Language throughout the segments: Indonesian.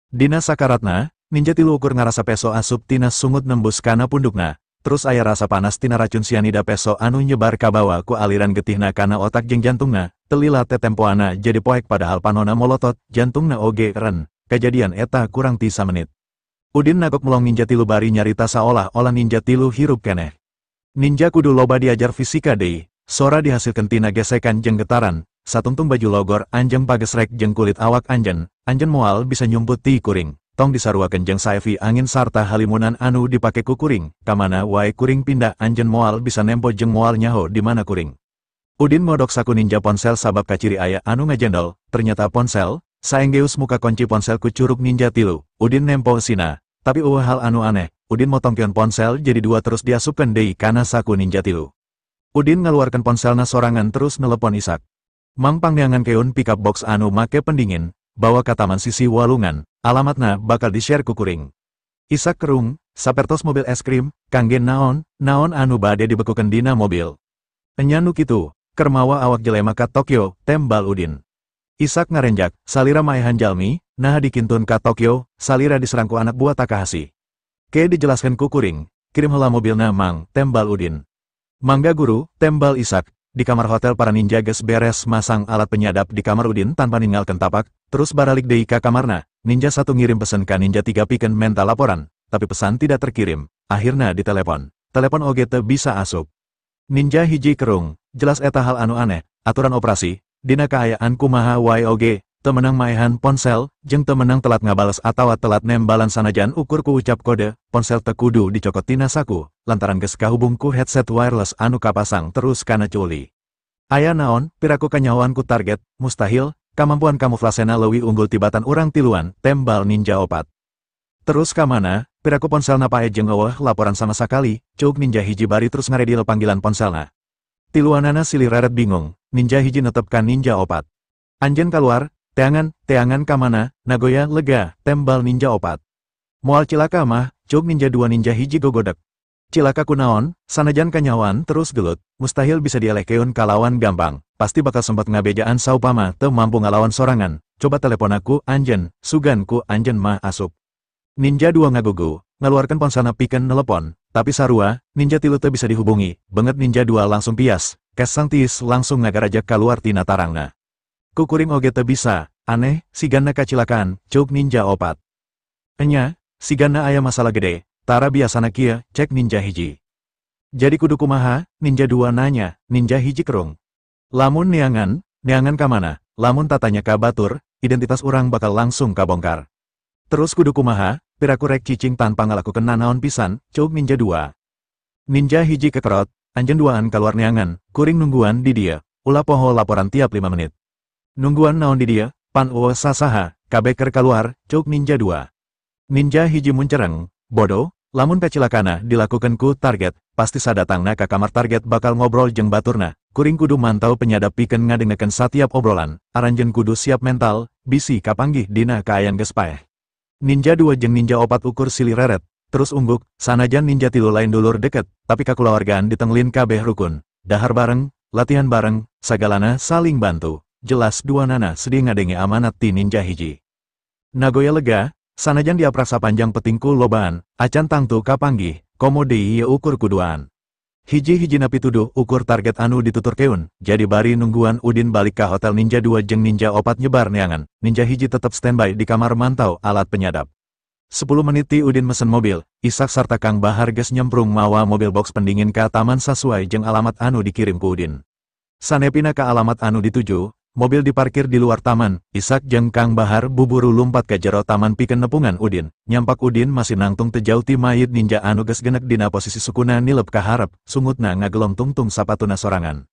Dina sakaratna, ninja tilu ukur ngarasa peso asup tina sungut nembus kana pundukna. Terus aya rasa panas tina racun sianida peso anu nyebar kabawa ku aliran getihna kana otak jeung jantungna. Telila tetempoana jadi poek padahal panona molotot, jantungna oge ren. Kejadian eta kurang ti 3 menit. Udin nagok melong ninja tilu bari nyarita saolah-olah ninja tilu hirup keneh. Ninja kudu loba diajar fisika deui. Sora dihasilkeun tina gesekan jeung getaran. Satungtung baju logor anjeun pagesrek jeung kulit awak anjeun moal bisa nyumput ti kuring. Tong disaruakeun jeung saevi angin sarta halimunan anu dipake ku kuring. Kamana wae kuring pindah anjeun moal bisa nempo jeung moal nyaho di mana kuring. Udin modok saku ninja ponsel sabab kaciri aya anu ngajendol. Ternyata ponsel, saenggeus muka kunci ponsel ku curug ninja tilu. Udin nempo sina. Tapi hal anu aneh, Udin motongkeun ponsel jadi 2 terus diasupkeun deui kana saku ninja tilu. Udin ngaluarkeun ponselna sorangan terus nelepon Isak. Mang pangneangan keun pickup box anu make pendingin, bawa ka taman sisi walungan, alamatna bakal di-share ku kuring. Isak kerung, sapertos mobil es krim, kangge naon anu bade dibekukeun dina mobil. Enya nu kitu, keur mawa awak jelema ka Tokyo, tembal Udin. Isak ngarenjak, salira maehan jalmi, nah dikintun ka Tokyo, salira diserang ku anak buah Takahashi. Ke dijelaskeun ku kuring, kirim heula mobilna Mang, tembal Udin. Mangga guru, tembal Isak. Di kamar hotel para ninja geus beres masang alat penyadap di kamar Udin tanpa ninggalkeun tapak, terus baralik deui ka kamarna. Ninja 1 ngirim pesen ka ninja 3 pikeun menta laporan, tapi pesan tidak terkirim. Akhirna ditelepon. Telepon oge teu bisa asup. Ninja hiji kerung, jelas eta hal anu aneh, aturan operasi, dina kaayaan kumaha wae oge, teu meunang maehan ponsel, jeung teu meunang telat ngabales atawa telat nembalan sanajan ukur ku ucap kode, ponsel teu kudu dicokot tina saku, lantaran geus kahubung ku headset wireless anu kapasang terus kana culi. Aya naon, piraku kanyahoan ku target, mustahil, kamampuan kamuflasena leuwih unggul tibatan urang tiluan, tembal ninja 4. Terus kamana, piraku ponselna pae jeung eueuh laporan sama sakali, ceuk ninja hiji bari terus ngaredil panggilan ponselna. Tiluanana silih reret bingung, ninja hiji netepkan ninja 4. Anjeun kaluar, teangan kamana, nagoya lega, tembal ninja 4. Moal cilaka mah, ceuk ninja 2 ninja hiji gogodek. Cilaka kunaon, sanajan kanyawan terus gelut, mustahil bisa dielehkeun kalawan gampang, pasti bakal sempat ngabejaan saupama teu mampu ngalawan sorangan. Coba telepon aku anjeun, sugan ku anjeun mah asup. Ninja 2 ngagugu, ngaluarkeun ponselna pikeun nelepon, tapi sarua, ninja 3 teu bisa dihubungi, beungeut ninja 2 langsung pias, kes sang tiis langsung ngagarajak kaluar tina tarangna. Ku kuring oge teu bisa, aneh, siganna kacilakaan, ceuk ninja 4. Enya, siganna aya masalah gede. Tara biasana kieu, cek ninja hiji. Jadi kudu kumaha, ninja 2 nanya, ninja hiji kerung. Lamun neangan kamana, lamun tatanya ka batur, identitas urang bakal langsung kabongkar. Terus kudu kumaha, piraku rek cicing tanpa ngalakukeun nanaon pisan, ceuk ninja 2. Ninja hiji kekerot, anjeun duaan kaluar neangan, kuring nungguan di dia, ulah poho laporan tiap 5 menit. Nungguan naon di dia, pan sasaha, kabeh keur kaluar, ceuk ninja 2. Ninja hiji muncereng, bodoh. Lamun kacilakana dilakukan ku target, pasti sadatangna ka kamar target bakal ngobrol jeung baturna. Kuring kudu mantau penyadap pikeun ngadengekeun satiap obrolan. Aranjeun kudu siap mental, bisi kapanggih dina kaayan geus paeh. Ninja 2 jeung ninja 4 ukur silih reret, terus ungguk, sanajan ninja 3 lain dulur deket, tapi kakulawargaan ditenglin kabeh rukun. Dahar bareng, latihan bareng, sagalana saling bantu. Jelas duanana sedih ngadenge amanat ti ninja hiji. Nagoya lega. Sanajan diapraksa panjang petingku lobaan, acan tangtu kapanggih, komo deui ieu ukur kuduaan. Hiji-hijina pituduh ukur target anu dituturkeun, jadi bari nungguan Udin balik ka hotel ninja 2 jeung ninja 4 nyebar neangan, ninja hiji tetep standby di kamar mantau alat penyadap. 10 menit ti Udin mesen mobil, Isak sarta Kang Bahar geus nyemprung mawa mobil box pendingin ka taman sesuai jeung alamat anu dikirim ku Udin. Sanepina ka alamat anu dituju, mobil diparkir di luar taman, Isak jeung Kang Bahar buburu lumpat ke jero taman pikeun nepungan Udin. Nyampak Udin masih nangtung teu jauh ti mayit ninja anu geus genek dina posisi sukuna nilep ka hareup, sungutna ngagelong tungtung sapatuna sorangan.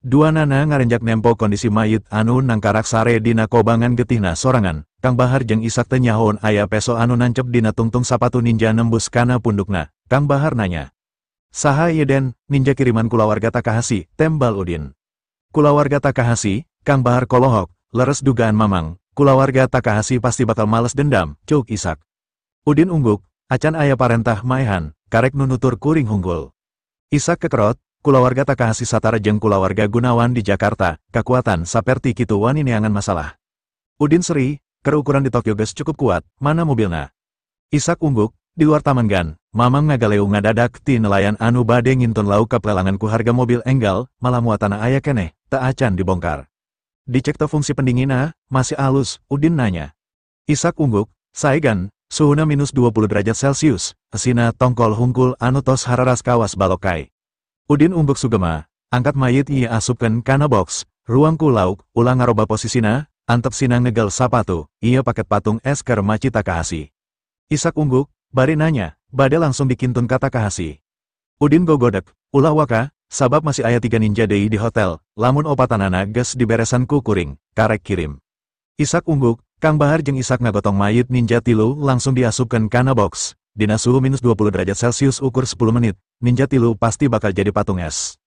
Duanana ngarenjak nempo kondisi mayit anu nangkarak sare dina kobangan getihna sorangan. Kang Bahar jeung Isak teu nyahoon aya peso anu nancep dina tungtung sapatu ninja nembus kana pundukna. Kang Bahar nanya, "Saha ieu Den?" "Ninja kiriman kulawarga Takahashi," tembal Udin. "Kulawarga Takahashi?" Kang Bahar kolohok, leres dugaan mamang, kulawarga Takahashi pasti bakal males dendam, ceuk Isak. Udin ungguk, acan aya parentah maehan, karek nunutur kuring hunggul. Isak kekerot, kulawarga Takahashi satara jeung kulawarga Gunawan di Jakarta, kakuatan saperti kitu wani neangan masalah. Udin seri, Kerukuran di Tokyo geus cukup kuat, mana mobilna? Isak ungguk, di luar taman gan, mamang ngagaleu ngadadak ti nelayan anu bade ngintun lauk ka pelelangan ku harga mobil enggal, malah muatana aya keneh, teu acan dibongkar. Dicek teu fungsi pendinginna, masih alus, Udin nanya. Isak ungguk, saegan, suhuna minus 20 derajat Celcius, esina tongkol hungkul anu tos hararas kawas balokai. Udin umbuk sugema, angkat mayit ieu asupkeun kana box, ruang ku lauk, ulang ngaroba posisina, antep sinang negel sapatu, ieu paket patung es keur Machi Takahashi. Isak ungguk, bari nanya, bade langsung dikintun ka Takahashi. Udin gogodek, ulah waka, sabab masih aya 3 ninja deui di hotel, lamun opatanana geus diberesan ku kuring, karek kirim. Isak ungguk, Kang Bahar jeung Isak ngagotong mayit ninja tilu langsung diasupkeun kana box. Dina suhu minus 20 derajat Celcius ukur 10 menit, ninja tilu pasti bakal jadi patung es.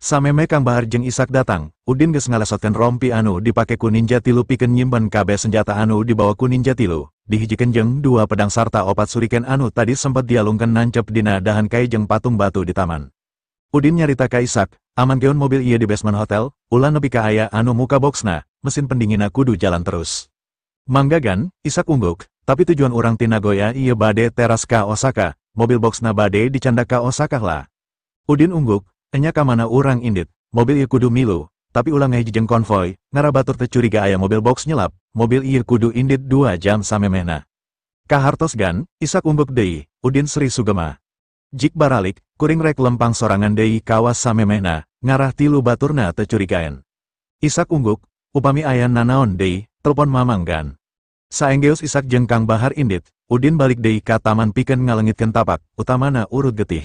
Sameme Kang Bahar jeung Isak datang, Udin geus ngalesotkeun rompi anu dipake ku ninja tilu pikeun nyimpen kabeh senjata anu dibawa ku ninja tilu, dihijikeun jeung 2 pedang sarta 4 suriken anu tadi sempat dialungkeun nancep dina dahan kai jeung patung batu di taman. Udin nyarita ka Isak, aman geun mobil ieu di basement hotel, ulah nepi ka aya anu muka boxna, mesin pendinginna kudu jalan terus. Manggagan, Isak ungguk, tapi tujuan urang ti Nagoya ieu bade teras ka Osaka, mobil boxna bade dicandak ka Osaka lah. Udin ungguk, enya ka mana urang indit, mobil ieu kudu milu, tapi ulah ngahiji jeung konvoy, ngarabatur teu curiga aya mobil box nyelap, mobil ieu kudu indit 2 jam samemehna. Ka hartosgan, Isak ungguk deui, Udin seri sugema. Jik baralik, kuring rek lempang sorangan deui kawas samemehna, ngarah tilu baturna teu curigaen. Isak ungguk, upami aya nanaon deui, telepon mamang gan. Saenggeus Isak jeung Kang Bahar indit, Udin balik deui ka taman pikeun ngalengitkeun tapak, utamana urut getih.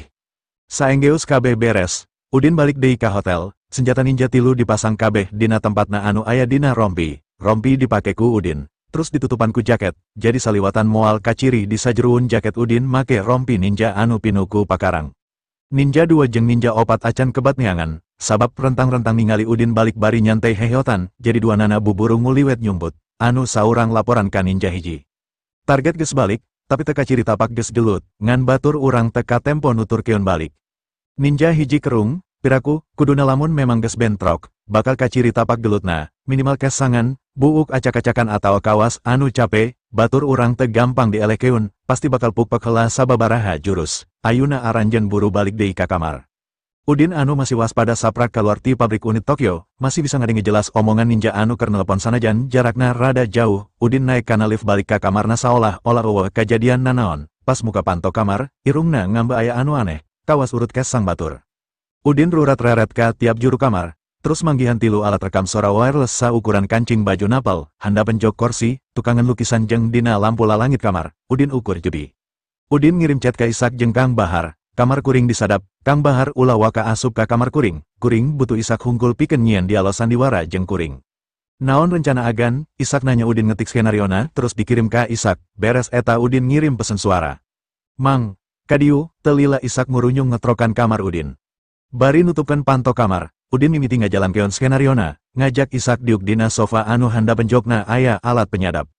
Saenggeus kabeh beres, Udin balik deui ka hotel, senjata ninja tilu dipasang kabeh dina tempatna anu aya dina rompi. Rompi dipake ku Udin, terus ditutupan ku jaket, jadi saliwatan moal kaciri di sajeruun jaket Udin make rompi ninja anu pinuku pakarang. Ninja 2 jeung ninja 4 acan kebat neangan, sabab rentang-rentang ningali Udin balik bari nyantai heheotan, jadi duanana buburu nguliwet nyumput, anu saurang laporan ka ninja hiji. Target geus balik, tapi teka ciri tapak geus gelut, ngan batur urang teka tempo nuturkeun balik. Ninja hiji kerung, piraku, kuduna lamun memang geus bentrok, bakal kaciri tapak gelutna, minimal kesangan, buuk acak-acakan atau kawas anu cape, batur urang teu gampang dielekeun, pasti bakal pukpek heula sababaraha jurus. Ayuna aranjeun buru balik deui ka kamar. Udin anu masih waspada saprak kaluar ti pabrik unit Tokyo, masih bisa ngadenge jelas omongan ninja anu keur nelepon sanajan jarakna rada jauh. Udin naik kana lift balik ka kamarna saolah-olah eueuh kajadian nanaon. Pas muka panto kamar, irungna ngamba aya anu aneh, kawas urut kes sang batur. Udin rurat reret ka tiap juru kamar, terus manggihan tilu alat rekam suara wireless saukuran kancing baju napal, handapan jok kursi, tukangan lukisan jeung dina lampu lalangit kamar. Udin ukur judi. Udin ngirim chat ka Isak jeung Kang Bahar, kamar kuring disadap, Kang Bahar ulah waka asup ka kamar kuring, kuring butuh Isak hungkul pikeun nyieun dialog sandiwara jeung kuring. Naon rencana agan, Isak nanya Udin ngetik skenariona, terus dikirim ka Isak, beres eta Udin ngirim pesen suara. Mang, kadiu, teu lila Isak ngurunyung ngetrokan kamar Udin. Bari nutupkeun panto kamar, Udin mimiti ngajalankeun skenariona, ngajak Isak diuk dina sofa anu handapan jokna aya alat penyadap.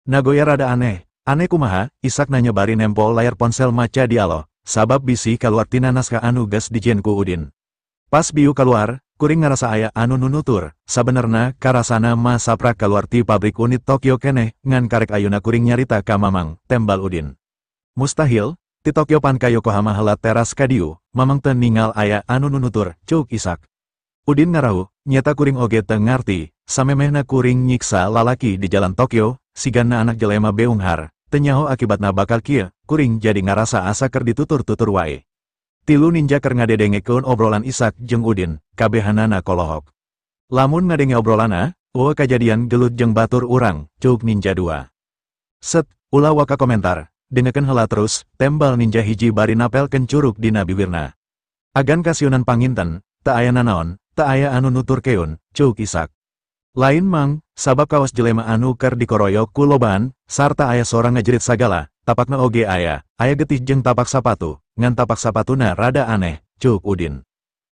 Nagoya rada aneh. Aneh kumaha, Isak nanya bari nempol layar ponsel maca dialog, sabab bisi kaluar tina naskah anu geus dijieun ku Udin. Pas biu kaluar, kuring ngarasa aya anu nunutur, sabenerna karasana mah saprak kaluar ti pabrik unit Tokyo keneh, ngan karek ayuna kuring nyarita ka mamang, tembal Udin. Mustahil, ti Tokyo pan ka Yokohama heula teras kadiu, mamang teu ningal aya anu nunutur, ceuk Isak. Udin ngarahu, nyata kuring oge teu ngarti, samemehna kuring nyiksa lalaki di jalan Tokyo, siganna anak jelema beunghar. Tenyaho akibatna bakal kieu, kuring jadi ngarasa asa keur ditutur-tutur wae. Tilu ninja keur ngadedengekeun obrolan Isak jeung Udin, kabehanana kolohok. Lamun ngadenge obrolana, eueuh kajadian gelut jeung batur urang, ceuk ninja 2. Set, ulah waka komentar, dengekeun heula terus, tembal ninja hiji bari napelkeun curug dina bibirna. Agan kasiunan panginten, teu aya nanaon, teu aya anu nuturkeun, ceuk Isak. Lain mang, sabab kawas jelema anu keur dikoroyok ku lobaan, sarta aya sorang ngajerit sagala, tapakna oge aya getih jeung tapak sapatu, ngan tapak sapatuna rada aneh, ceuk Udin.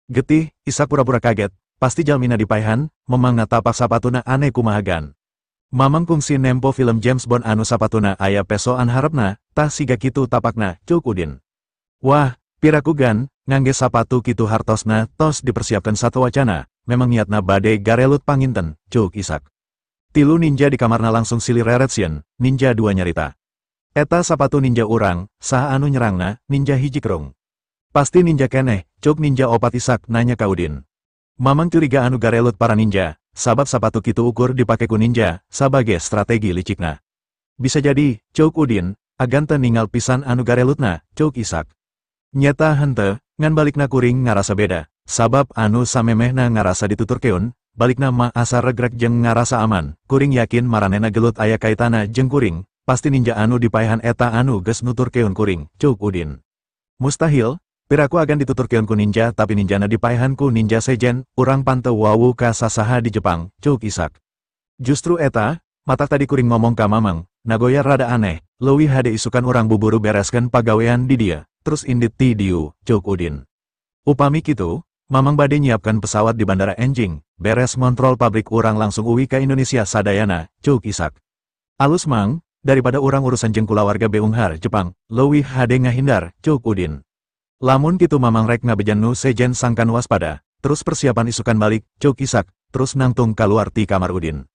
Getih, Isak pura-pura kaget, pasti jalmina dipaehan, memangna tapak sapatuna aneh kumahagan. Mamang kungsi nempo film James Bond anu sapatuna aya pesoan harepna, tah siga kitu tapakna, ceuk Udin. Wah, piraku gan, ngangge sapatu kitu hartosna tos dipersiapkan satowacana. Memang niatna bade garelut panginten, ceuk Isak. Tilu ninja di kamarna langsung silih reretsion, ninja dua nyarita. Eta sapatu ninja urang, saha anu nyerangna, ninja hiji kerung. Pasti ninja keneh, cuk ninja opat isak nanya ka Udin. Mamang curiga anu garelut para ninja, sabab sapatu kitu ukur dipake ku ninja, sebagai strategi licikna. Bisa jadi, cuk Udin, agan teu ningal pisan anu garelutna, cuk Isak. Nyata henteu, ngan balikna kuring ngarasa beda, sabab anu samemehna ngarasa dituturkeun, balikna mah asa regrek jeung ngarasa aman, kuring yakin maranena gelut aya kaitana jeung kuring, pasti ninja anu dipaehan eta anu geus nuturkeun kuring, cuk Udin. Mustahil, piraku agan dituturkeun ku ninja tapi ninjana dipaehan ku ninja sejen, urang panteu wawu ka sasaha di Jepang, cuk Isak. Justru eta, matak tadi kuring ngomong ka Mamang, nagoya rada aneh, leuwih hade isukan urang buburu bereskeun pagawean di dia, terus indit ti diu, cuk Udin. Upami kitu, Mamang bade nyiapkan pesawat di Bandara Enjing, beres ngontrol pabrik urang langsung uwi ka Indonesia sadayana, cuk Isak. Alus mang, daripada urang urusan jeung kulawarga beunghar Jepang, leuwih hade ngahindar, cuk Udin. Lamun kitu Mamang rek ngabejan nu sejen sangkan waspada, terus persiapan isukan balik, cuk Isak, terus nangtung kaluar ti kamar Udin.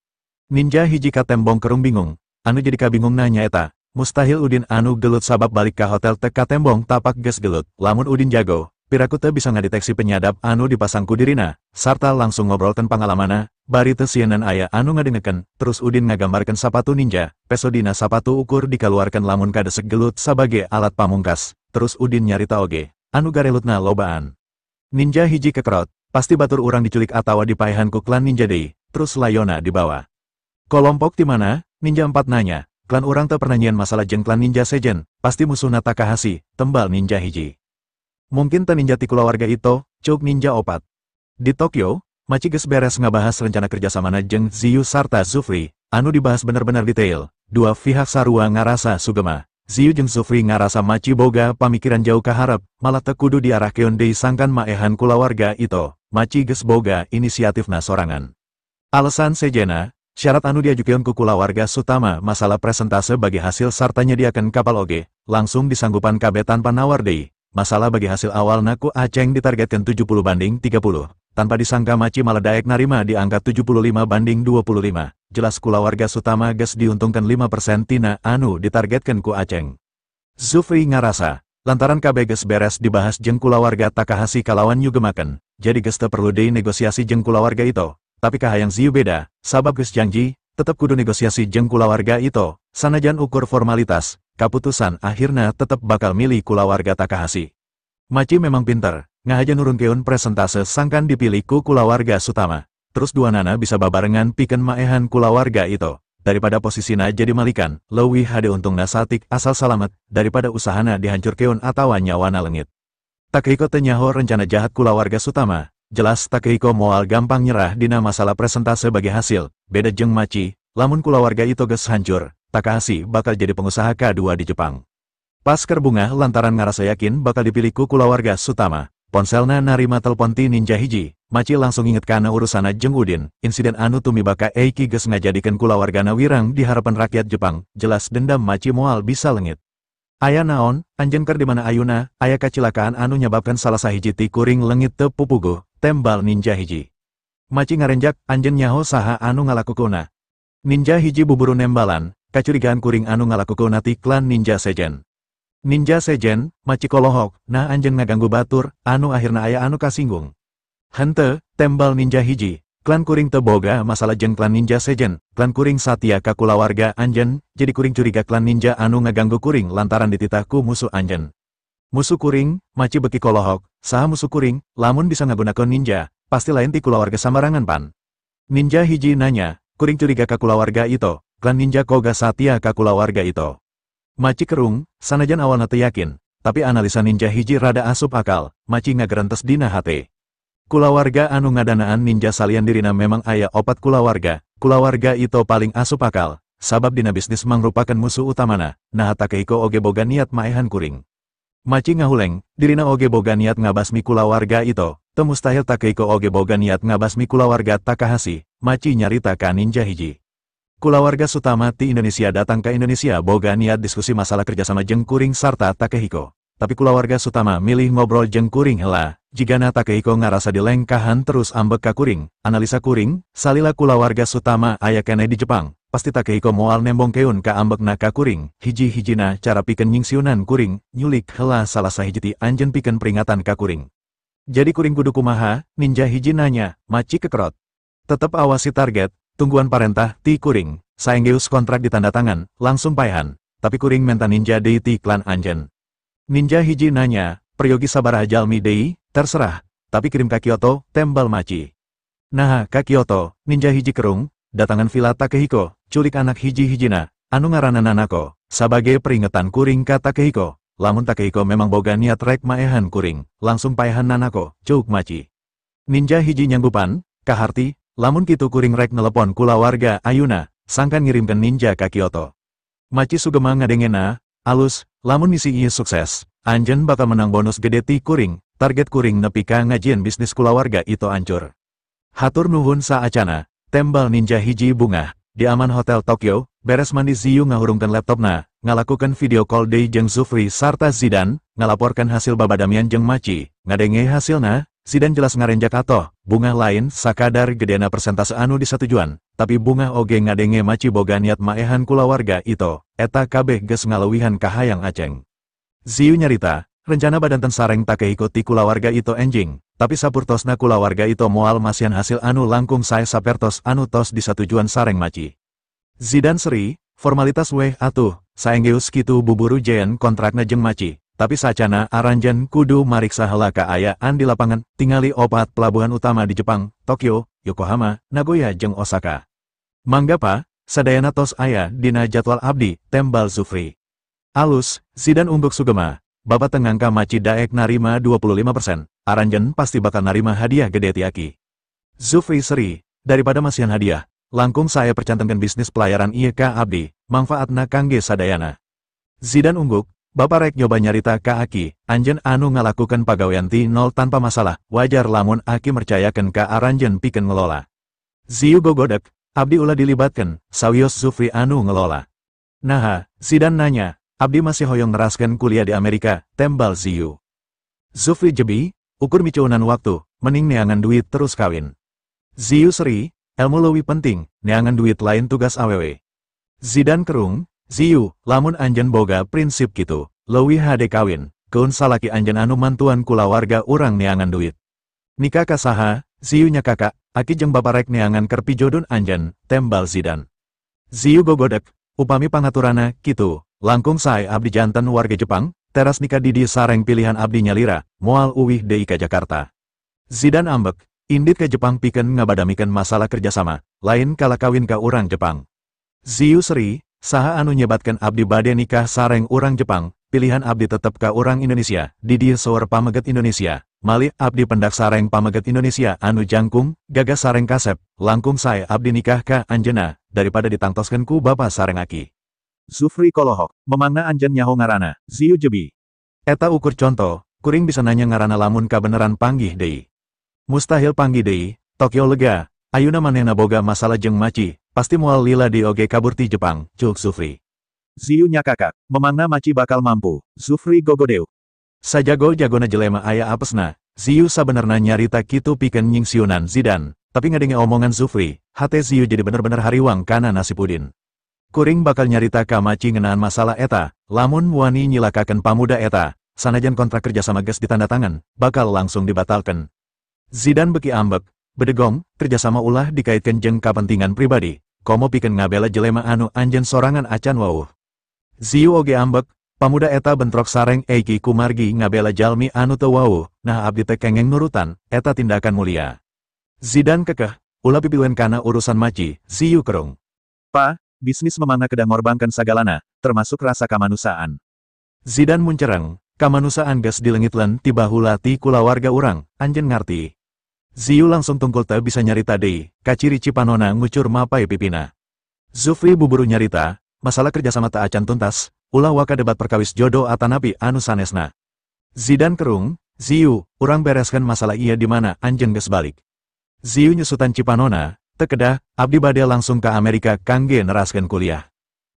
Ninja hiji katembong kerung bingung, anu jadi kabingung nanya eta, mustahil Udin anu gelut sabab balik ka hotel teh katembong tapak geus gelut, lamun Udin jago. Piraku teu bisa ngadeteksi penyadap anu dipasang ku dirina, sarta langsung ngobrolkeun pangalamana, bari teu sieun aya anu ngadengkeun, terus Udin ngagambarkeun sapatu ninja, peso dina sapatu ukur dikaluarkeun lamun kadesek gelut sabage alat pamungkas, terus Udin nyarita oge, anu garelutna lobaan. Ninja hiji kekerot, pasti batur urang diculik atawa dipaehan ku klan ninja deui, terus layona dibawa. Kolompok di mana? Ninja 4 nanya, klan urang teu pernah nyieun masalah jeung klan ninja sejen, pasti musuhna Takahashi, tembal ninja hiji. Mungkin ninja ti kulawarga Ito, cuk ninja opat. Di Tokyo, Machi geus beres ngabahas rencana kerjasamana jeung Ziyu sarta Zufri, anu dibahas bener-bener detail. Dua pihak sarua ngarasa sugema. Ziyu jeung Zufri ngarasa Machi boga pamikiran jauh ka hareup, malah teu kudu diarahkeun deui sangkan maehan kulawarga Ito. Machi geus boga inisiatifna sorangan. Alasan sejena, syarat anu diajukeun ku kulawarga Sutama masalah presentase bagi hasil sarta nyediakeun kapal oge, langsung disanggupan kabeh tanpa nawar deui. Masalah bagi hasil awalna ku Aceng ditargetkan 70/30, tanpa disangka Machi malah daek narima di angka 75/25. Jelas kulawarga Sutama geus diuntungkan 5% tina anu ditargetkan ku Aceng. Zufri ngarasa, lantaran kabeh geus beres dibahas jeung kulawarga Takahashi kalawan nyugemakeun, jadi geus teu perlu deui negosiasi jeung kulawarga Ito. Tapi kahayang Ziyu beda, sabab geus janji, tetep kudu negosiasi jeung kulawarga Ito, sanajan ukur formalitas. Kaputusan akhirnya tetap bakal milih kulawarga Takahashi. Machi memang pinter, ngahaja nurunkeun presentase sangkan dipilih ku kulawarga Sutama. Terus dua nana bisa babarengan pikeun maehan kulawarga Ito. Daripada posisina jadi malikan, leuwih hade untungna satik asal salamet, daripada usahana dihancurkeun atawa nyawana leungit. Takehiko teu nyaho rencana jahat kulawarga Sutama. Jelas Takehiko moal gampang nyerah dina masalah presentase bagi hasil, beda jeung Machi, lamun kulawarga Ito geus hancur. Takahashi bakal jadi pengusaha kedua di Jepang. Pas kerbungah lantaran ngarasa yakin bakal dipilih ku kulawarga Sutama, ponselna narima telepon ti ninja hiji, Machi langsung inget kana urusana jeung Udin, insiden anu tumibaka Eiki geus ngajadikeun kulawargana wirang di harapan rakyat Jepang, jelas dendam Machi moal bisa leungit. Aya naon, anjeun keur di mana ayuna, aya kacilakaan anu nyababkan salah sahiji ti kuring leungit teu pupuguh, tembal ninja hiji. Machi ngarenjak, anjeun nyaho saha anu ngalakukeunna. Ninja hiji buburu nembalan, kacurigaan kuring anu ngalakukeunna ti klan ninja sejen. Ninja sejen, Machi kolohok, nah anjeun ngaganggu batur, anu akhirna aya anu kasinggung. Henteu, tembal ninja hiji, klan kuring teu boga masalah jeung klan ninja sejen, klan kuring satia ka kulawarga anjeun, jadi kuring curiga klan ninja anu ngaganggu kuring lantaran dititah ku musuh anjeun. Musuh kuring, Machi beki kolohok, saha musuh kuring, lamun bisa ngagunakeun ninja, pasti lain ti kulawarga sambarangan pan. Ninja hiji nanya, kuring curiga ka kulawarga Ito. Klan ninja koga satia ka kulawarga Ito. Machi kerung, sanajan awalna teu yakin, tapi analisa ninja hiji rada asup akal, Machi ngagerentes dina hate. Kulawarga anu ngadanaan ninja salian dirina memang aya opat kulawarga Ito paling asup akal, sabab dina bisnis mangrupakan musuh utamana, nah Takehiko oge boga niat maehan kuring. Machi ngahuleng, dirina oge boga niat ngabasmi kulawarga Ito, teu mustahil Takehiko oge boga niat ngabasmi kulawarga Takahashi, Machi nyarita ka ninja hiji. Kulawarga Sutama ti Indonesia datang ke Indonesia boga niat diskusi masalah kerjasama jeung kuring sarta Takehiko. tapi kulawarga Sutama milih ngobrol jeung kuring heula. Jigana Takehiko ngarasa dilengkahan terus ambek ka kuring. Analisa kuring, salila kulawarga Sutama aya keneh di Jepang. Pasti Takehiko moal nembong keun ka ambekna ka kuring. Hiji-hijina cara pikeun nyingsiunan kuring, nyulik heula salah sahiji ti anjeun pikeun peringatan ka kuring. Jadi kuring kudu kumaha? Ninja hiji nanya, maci kekerot. Tetep awasi target, tungguan parentah ti kuring. Saenggeus kontrak ditanda tangan, langsung paehan. Tapi kuring menta ninja deui ti klan anjeun. Ninja hiji nanya, peryogi sabaraha jalmi deui? Terserah, tapi kirim ka Kyoto, tembal maci. Nah, ka Kyoto, ninja hiji kerung, datangan villa Takehiko, culik anak hiji-hijina, anu ngaranna Nanako, sebagai peringatan kuring ka Takehiko. Lamun Takehiko memang boga niat rek maehan kuring, langsung paehan Nanako, ceuk maci. Ninja hiji nyanggupan, kaharti, lamun kitu kuring rek nelepon kulawarga Ayuna, sangkan ngirimkeun ninja ka Kyoto. Maci sugema ngadengena, alus, lamun misi ieu sukses, anjeun bakal menang bonus gede ti kuring. Target kuring nepi ka ngajieun bisnis kulawarga itu ancur. Hatur nuhun saacana, tembal ninja hiji bunga. Di aman hotel Tokyo, beres mandi Ziyu ngahurungkeun laptopna, ngalakukeun video call deui jeung Zufri sarta Zidan, ngalaporkan hasil babadamian jeung Maci. Ngadenge hasilna, Zidan jelas ngarenjak atoh, bunga lain sakadar gedena persentase anu disatujuan, tapi bunga oge ngadenge Maci boga niat maehan kulawarga itu, eta kabeh geus ngaleuwihan ka hayang aceng. Ziyu nyarita, rencana badanten sareng Takehiko ti kulawarga itu enjing, tapi sapurtosna kulawarga itu moal masihan hasil anu langkung sae sapertos anu tos disatujuan sareng Maci. Zidan seri, formalitas weh atuh, saenggeus kitu buburu jeun kontrakna jeung Maci, tapi sacana aranjen kudu mariksa heula kaayaan di lapangan, tingali opat pelabuhan utama di Jepang, Tokyo, Yokohama, Nagoya jeung Osaka. Manggapa, sadayana tos aya dina jadwal abdi, tembal Zufri. Alus, Zidan ungguk sugema. Bapak tengangka Maci daek narima 25%, aranjen pasti bakal narima hadiah gede tiaki. Zufri seri, daripada masihan hadiah, langkung saya percantenkeun bisnis pelayaran ieu ka abdi, mangfaatna kangge sadayana. Zidan ungguk, Bapak rek nyoba nyarita ka Aki, anjen anu ngalakukeun pagawean ti nol tanpa masalah, wajar lamun Aki mercayakeun ka aranjen pikeun ngelola. Ziyu gogodek, abdi ulah dilibatkeun, sawios Zufri anu ngelola. Naha, Zidan nanya, abdi masih hoyong neraskeun kuliah di Amerika, tembal Ziyu. Zufri jebi, ukur miceunan waktu, mending neangan duit terus kawin. Ziyu seri, ilmu leuwih penting, neangan duit lain tugas awewe. Zidan kerung, Ziyu, lamun anjen boga prinsip kitu, leuwih hade kawin, keun salaki anjen anu mantuan kulawarga urang neangan duit. Nikah kasaha, Ziyu nya kakak, Aki jeung Bapak rek neangan keur pijodon anjen, tembal Zidan. Ziyu gogodek, upami pangaturana, kitu. Langkung sae abdi janten warga Jepang, teras nikah di sareng pilihan abdi nyalira, moal uwih deui ka Jakarta. Zidan ambek, indit ke Jepang pikeun ngabadamikeun masalah kerjasama, lain kala kawin ka urang Jepang. Ziyu seri, saha anu nyebatkeun abdi bade nikah sareng urang Jepang, pilihan abdi tetep ka urang Indonesia, di dieu seueur pameget Indonesia, malih abdi pendak sareng pameget Indonesia anu jangkung, gagas sareng kasep, langkung sae abdi nikah ka anjeunna, daripada ditangtoskeun ku bapa sareng Aki. Zufri kolohok, memangna anjen nyaho ngarana, Ziyu jebi. Eta ukur contoh, kuring bisa nanya ngarana lamun kabeneran panggih deui. Mustahil panggih deui, Tokyo lega, ayuna manehna boga masalah jeung Maci, pasti moal lila di oge kabur ti Jepang, cuk Zufri. Ziyu nya kakak, memangna Maci bakal mampu, Zufri gogodeu. Sajago-jagona jelema aya apesna, Ziyu sabenerna nyarita kitu pikeun nyingsiunan Zidan, tapi ngadenge omongan Zufri, hate Ziyu jadi bener-bener hariwang kana nasib udin. Kuring bakal nyarita ka Maci ngeunaan masalah eta, lamun wani nyilakakeun pamuda eta, sanajan kontrak kerjasama geus ditandatangan, bakal langsung dibatalkeun. Zidan beki ambek, bedegong, kerjasama ulah dikaitkeun jeung kapentingan pribadi, komo pikeun ngabela jelema anu anjeun sorangan acan wauh. Ziyu oge ambek, pamuda eta bentrok sareng Eiki kumargi ngabela jalmi anu teu wauh, nah abdi teh kengeng nurutan, eta tindakan mulia. Zidan kekeh, ulah pipileun kana urusan Maci, Ziyu kerung. Pa, bisnis memangna kedang ngorbankeun sagalana, termasuk rasa kamanusaan. Zidan muncereng, kamanusaan geus dilengitleun ti baheula ti kulawarga urang, anjeun ngarti. Ziyu langsung tungkul teu bisa nyarita deui, kaciri cipanona ngucur mapai pipina. Zufri buburu nyarita, masalah kerjasama teu acan tuntas, ulah waka debat perkawis jodoh atanapi anu sanesna. Zidan kerung, Ziyu, urang bereskeun masalah ieu di mana anjeun geus balik. Ziyu nyusutan cipanona, teu kedah, abdi bade langsung ka Amerika kangge neraskeun kuliah.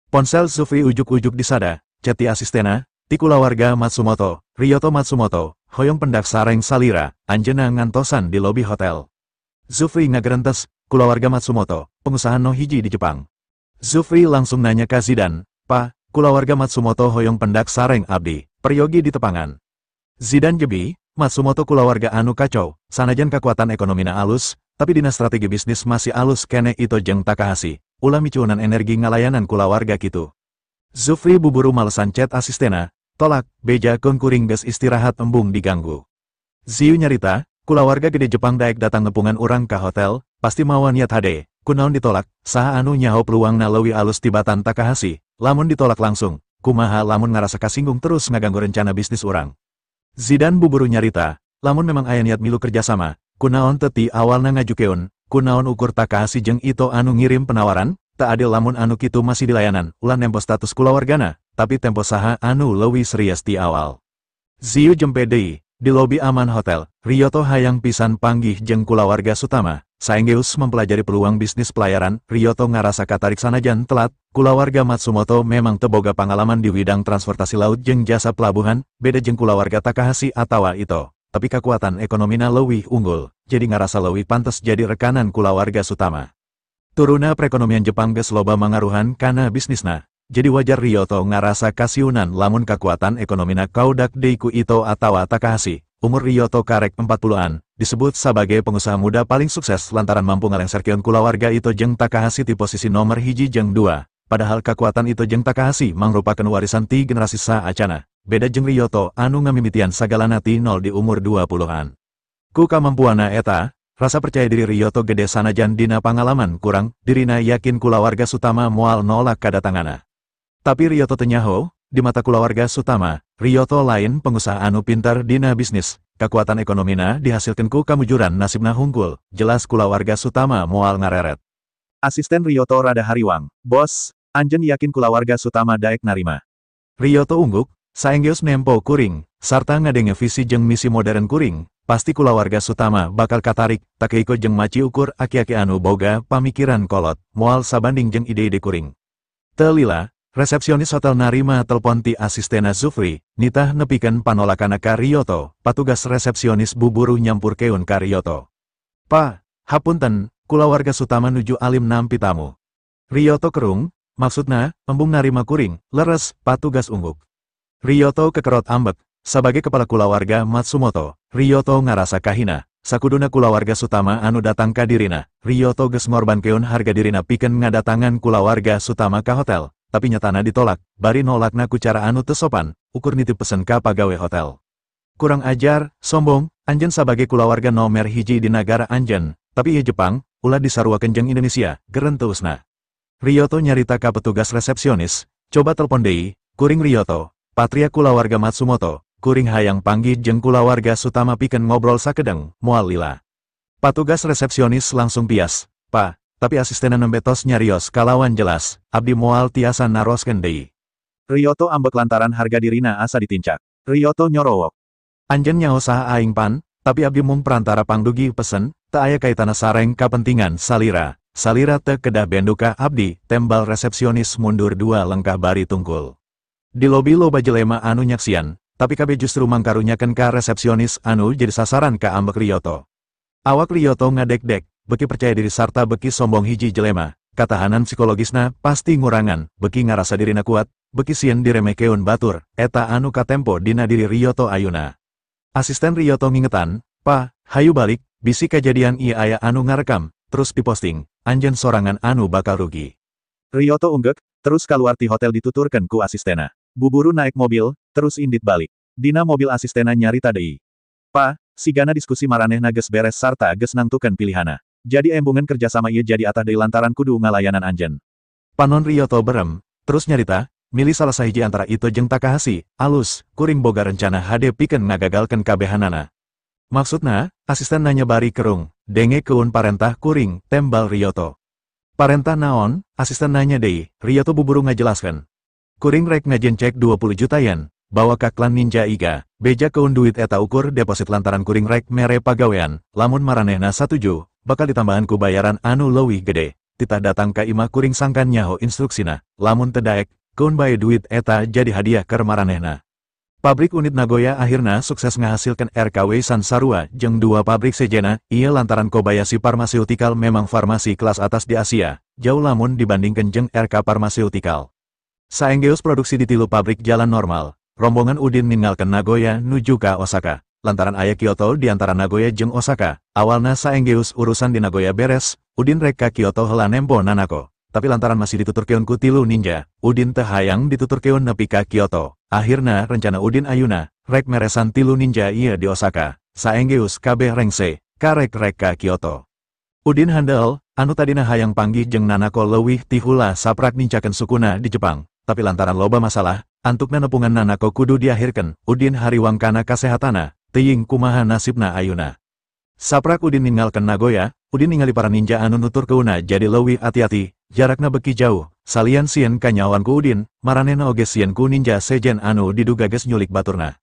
Ponsel Zufri ujuk-ujuk disada, chat ti asistena, Ti kulawarga Matsumoto, Ryoto Matsumoto, hoyong pendak sareng salira, anjeunna ngantosan di lobi hotel. Zufri ngagerentes, kulawarga Matsumoto, pengusaha no hiji di Jepang. Zufri langsung nanya ke Zidan, "Pa, kulawarga Matsumoto hoyong pendak sareng abdi, peryogi di tepangan." Zidan jebi, Matsumoto kulawarga anu kacau, sanajan kekuatan ekonomina alus, tapi dina strategi bisnis masih alus kene Ito jeung Takahashi, ulah micuunan energi ngalayanan kulawarga kitu. Zufri buburu malesan chat asistena, tolak, beja kun kuring geus istirahat embung diganggu. Ziyu nyarita, kulawarga gede Jepang daek datang nepungan urang ka hotel, pasti mawa niat hade, kunaon ditolak, saha anu nyaho peluangna leuwih alus tibatan Takahashi, lamun ditolak langsung, kumaha lamun ngarasa kasinggung terus ngaganggu rencana bisnis urang. Zidan buburu nyarita, lamun memang aya niat milu kerjasama, kunaon teti awalna ngajukeun, kunaon ukur Takahashi jeung Ito anu ngirim penawaran, tak adil lamun anu kitu masih dilayanan, ulah nempo status kulawargana, tapi tempo saha anu leuwih serius ti awal. Ziyu jempe deui, di lobi aman hotel, Ryoto hayang pisan panggih jeung kulawarga Sutama, saenggeus mempelajari peluang bisnis pelayaran, Ryoto ngarasa katarik sanajan telat, kulawarga Matsumoto memang teboga pengalaman di bidang transportasi laut jeung jasa pelabuhan, beda jeung kulawarga Takahashi atawa Ito, tapi kekuatan ekonomina leuwih unggul, jadi ngarasa leuwih pantes jadi rekanan kulawarga Sutama. Turuna perekonomian Jepang geus loba mangaruhan kana bisnisna. Jadi wajar Ryoto ngarasa kasiunan lamun kekuatan ekonomina kaudak deui ku Ito atawa Takahashi. Umur Ryoto karek 40-an, disebut sebagai pengusaha muda paling sukses lantaran mampu ngalengserkeun kulawarga Ito jeung Takahashi di posisi nomor 1 jeung 2. Padahal kekuatan Ito jeung Takahashi mangrupakeun warisan ti generasi saacana. Beda jeung Ryoto anu ngamimitian sagalana ti nol di umur 20-an. Ku kamampuanna eta, rasa percaya diri Ryoto gede sanajan dina pangalaman kurang, dirina yakin kulawarga Sutama moal nolak kadatanganna. Tapi Ryoto teu nyaho, di mata kulawarga Sutama, Ryoto lain pengusaha anu pintar dina bisnis, kekuatan ekonomina dihasilkeun ku kamujuran nasibna hungkul, jelas kulawarga Sutama moal ngareret. Asisten Ryoto rada hariwang, "Bos, anjeun yakin kulawarga Sutama daek narima?" Ryoto ungguk, saenggeus nempo kuring, sarta ngadenge visi jeung misi modern kuring, pasti kulawarga Sutama bakal katarik, Takehiko jeung maci ukur aki-aki anu boga pamikiran kolot, moal sabanding jeung ide-ide kuring. Teu lila, resepsionis hotel narima telepon ti asistena Zufri, nitah nepikeun panolakanna ka Ryoto, patugas resepsionis buburu nyampurkeun ka Ryoto. "Pa, hapunten, kulawarga Sutama nuju alim nampi tamu." Ryoto kerung, maksudna, embung narima kuring, leres, patugas ungguk. Ryoto kekerot ambek, sebagai kepala kulawarga Matsumoto, Ryoto ngarasa kahina, sakuduna kulawarga Sutama anu datang ka dirina, Ryoto geus ngorbankeun harga dirina pikeun ngadatangan kulawarga Sutama ka hotel. Tapi nyatana ditolak, bari nolakna ku cara anu teu sopan, ukur nitip pesen ka pagawe hotel. Kurang ajar, sombong, anjeun sebagai kulawarga nomer 1 di nagara anjeun, tapi ieu Jepang, ulah disaruakeun jeung Indonesia, gerenteusna. Ryoto nyarita ka petugas resepsionis, "Coba telepon deui, kuring Ryoto, patria kulawarga Matsumoto, kuring hayang panggih jeung kulawarga Sutama pikeun ngobrol sakedeng, moal lila." Patugas resepsionis langsung pias, "Pa, tapi asistena nembetos nyarios kalawan jelas, abdi moal tiasa naroskeun deui." Ryoto ambek lantaran harga dirina asa ditincak. Ryoto nyorowok, "Anjeun nyaho saha aing pan, tapi abdi mung perantara pangdugi pesen, teu aya kaitana sareng kapentingan salira. Salira teu kedah bendu ka abdi." Tembal resepsionis mundur 2 lengkah bari tungkul. Di lobi loba jelema anu nyaksian, tapi kabeh justru mangkarunyakeun ka resepsionis anu jadi sasaran ka ambek Ryoto. Awak Ryoto ngadek-dek, beki percaya diri sarta beki sombong hiji jelema, katahanan psikologisna pasti ngurangan, beki ngarasa dirina kuat, beki sieun diremekeun batur, eta anu katempo dina diri Ryoto ayuna. Asisten Ryoto ngingetan, "Pa, hayu balik, bisi kejadian ieu aya anu ngarekam, terus diposting, anjeun sorangan anu bakal rugi." Ryoto unggek, terus kaluar ti hotel dituturkeun ku asistena. Buburu naik mobil, terus indit balik. Dina mobil asistena nyarita deui, "Pa, sigana diskusi maranehna geus beres sarta geus nangtukeun pilihana. Jadi embungan kerjasama ieu jadi atah deui lantaran kudu ngalayanan anjeun." Panon Ryoto berem, terus nyarita, "Milih salah sahiji antara Ito jeung Takahashi, alus, kuring boga rencana hade pikeun ngagagalkeun kabehanana." Maksudna, asisten nanya bari kerung, "Denge keun parentah kuring," tembal Ryoto. "Parentah naon?" Asisten nanya deui, Ryoto buburu ngajelaskeun. "Kuring rek ngajieun cek 20 juta yen, bawa ka klan Ninja Iga, beja keun duit eta ukur deposit lantaran kuring rek mere pagawean, lamun maranehna satuju, bakal ditambahan ku bayaran anu leuwih gede. Titah datang ka imah kuring sangkan nyaho instruksina, lamun teu daek, keun bae duit eta jadi hadiah keur maranehna." Pabrik unit Nagoya akhirnya sukses menghasilkan RKW San Sarua jeung dua pabrik sejena, ia lantaran Kobayashi Pharmaceutical memang farmasi kelas atas di Asia, jauh lamun dibandingkan jeung RK Pharmaceutical. Saenggeus produksi di tilu pabrik jalan normal, rombongan Udin ninggalkan Nagoya nuju ka Osaka. Lantaran aya Kyoto di antara Nagoya jeung Osaka, awalna saenggeus urusan di Nagoya beres, Udin rek ka Kyoto heula nempo Nanako. Tapi lantaran masih dituturkeun ku tilu ninja, Udin teu hayang dituturkeun nepi ka Kyoto. Akhirna rencana Udin ayeuna rek meresan tilu ninja ieu di Osaka, saenggeus kabeh rengse karek-rek ka Kyoto. Udin handal, anu tadina hayang panggih jeung Nanako leuwih ti heula saprak nincakeun sukuna di Jepang, tapi lantaran loba masalah, antukna nepungan Nanako kudu diakhirkeun. Udin hariwang kana kasehatana, teuing kumaha nasibna ayeuna. Saprak Udin ninggalkeun Nagoya, Udin ningali para ninja anu nutur keuna jadi leuwih ati-ati, jarakna beki jauh, salian sieun ka nyawan ku Udin, maranehna oge sieun ku ninja sejen anu diduga geus nyulik baturna.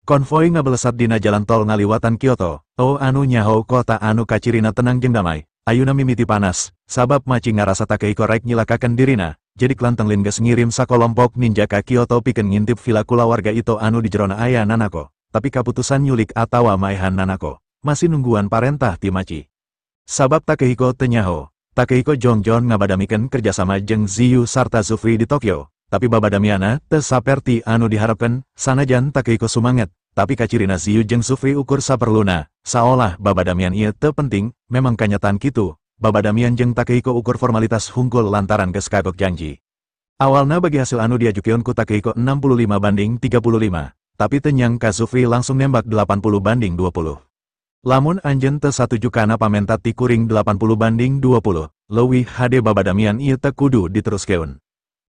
Konvoi ngabelesat dina jalan tol ngaliwatan Kyoto, anu nyaho kota anu kacirina tenang jeung damai, ayeuna mimiti panas, sabab maci ngarasa Takehiko rek nyilakakeun dirina, jadi klanteng lin geus ngirim sakolompok ninja ka Kyoto pikeun ngintip vila kulawarga Ito anu di jerona aya Nanako, tapi kaputusan nyulik atawa maehan Nanako masih nungguan parentah ti maci. Sabab Takehiko teu nyaho, Takehiko jongjon ngabadamikeun kerjasama jeung Ziyu sarta Zufri di Tokyo, tapi babadamiana teu saperti anu diharapkeun, sanajan Takehiko sumanget, tapi kacirina Ziyu jeung Zufri ukur saperluna, saolah babadamian ieu teu penting, memang kanyataan kitu, babadamian jeung Takehiko ukur formalitas hungkul lantaran geus kagok janji. Awalna bagi hasil anu diajukeun ku Takehiko 65-35, tapi teu nyangka Zufri langsung nembak 80-20. Lamun anjeun teu satuju kana pamenta ti kuring 80-20, leuwih hade babadamian ieu teu kudu diteruskeun.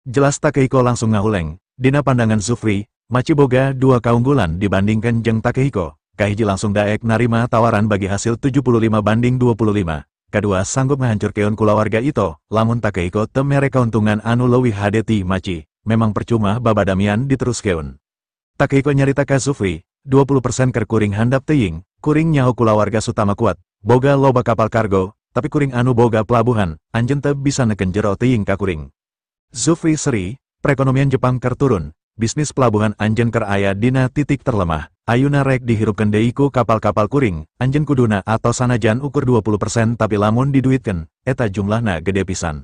Jelas Takehiko langsung ngahuleng, dina pandangan Zufri, maci boga dua kaunggulan dibandingkan jeung Takehiko, kahiji langsung daek narima tawaran bagi hasil 75-25, kadua sanggup ngahancurkeun kulawarga Ito, lamun Takehiko teu mere kauntungan anu leuwih hade ti maci, memang percuma babadamian diteruskeun. Takehiko nyarita ka Zufri, 20% keur kuring handap teuing, kuring nyaho kulawarga Sutama kuat, boga loba kapal kargo, tapi kuring anu boga pelabuhan, anjeun teu bisa neken jero teuing ka kuring. Zufri seri, perekonomian Jepang keur turun, bisnis pelabuhan anjeun keur aya dina titik terlemah, ayeuna rek dihirupkeun deui ku kapal-kapal kuring, anjeun kuduna atau sanajan ukur 20% tapi lamun diduitkeun, eta jumlahna gede pisan.